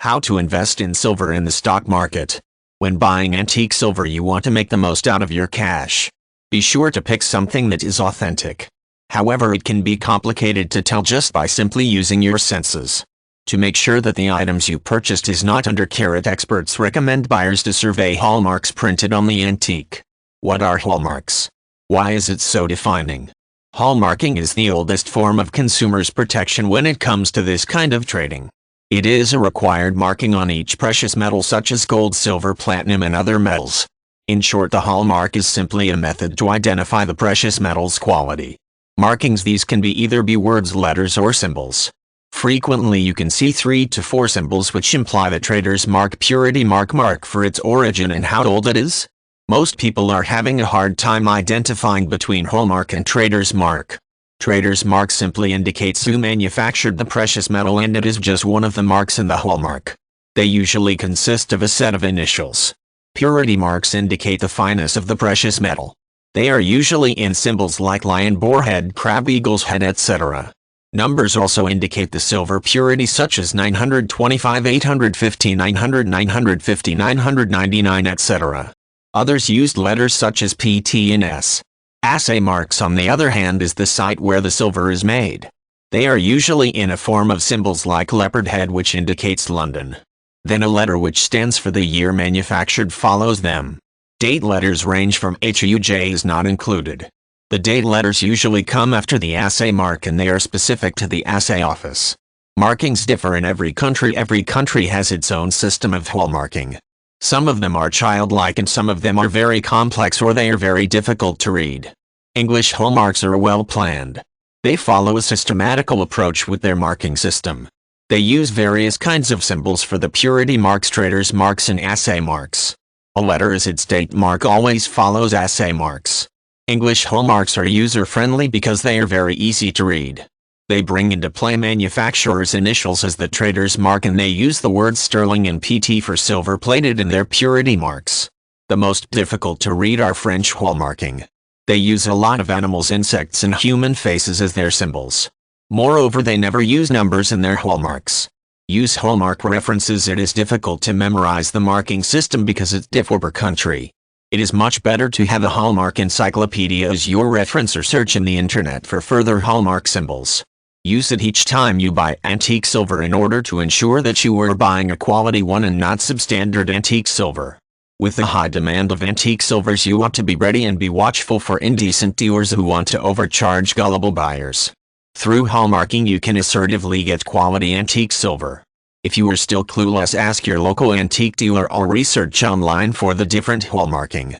How to invest in silver in the stock market. When buying antique silver, you want to make the most out of your cash. Be sure to pick something that is authentic. However, it can be complicated to tell just by simply using your senses. To make sure that the items you purchased is not undercarat, experts recommend buyers to survey hallmarks printed on the antique. What are hallmarks? Why is it so defining? Hallmarking is the oldest form of consumers' protection when it comes to this kind of trading. It is a required marking on each precious metal such as gold, silver, platinum, and other metals. In short, the hallmark is simply a method to identify the precious metal's quality. Markings these can either be words, letters, or symbols. Frequently you can see 3 to 4 symbols which imply the trader's mark, purity mark for its origin and how old it is. Most people are having a hard time identifying between hallmark and trader's mark. Trader's mark simply indicates who manufactured the precious metal, and it is just one of the marks in the hallmark. They usually consist of a set of initials. Purity marks indicate the fineness of the precious metal. They are usually in symbols like lion, boar head, crab, eagle's head, etc. Numbers also indicate the silver purity such as 925, 850, 900, 950, 999, etc. Others used letters such as PT and S. Assay marks, on the other hand, is the site where the silver is made. They are usually in a form of symbols like leopard head, which indicates London. Then a letter which stands for the year manufactured follows them. Date letters range from HUJ is not included. The date letters usually come after the assay mark and they are specific to the assay office. Markings differ in every country. Every country has its own system of hallmarking. Some of them are childlike and some of them are very complex, or they are very difficult to read. English hallmarks are well planned. They follow a systematical approach with their marking system. They use various kinds of symbols for the purity marks, trader's marks, and assay marks. A letter as its date mark always follows assay marks. English hallmarks are user-friendly because they are very easy to read. They bring into play manufacturer's initials as the trader's mark, and they use the words sterling and PT for silver plated in their purity marks. The most difficult to read are French hallmarking. They use a lot of animals, insects, and human faces as their symbols. Moreover, they never use numbers in their hallmarks. Use hallmark references. It is difficult to memorize the marking system because it differs per country. It is much better to have a hallmark encyclopedia as your reference, or search in the internet for further hallmark symbols. Use it each time you buy antique silver in order to ensure that you are buying a quality one and not substandard antique silver. With the high demand of antique silvers, you ought to be ready and be watchful for indecent dealers who want to overcharge gullible buyers. Through hallmarking you can assertively get quality antique silver. If you are still clueless, ask your local antique dealer or research online for the different hallmarking.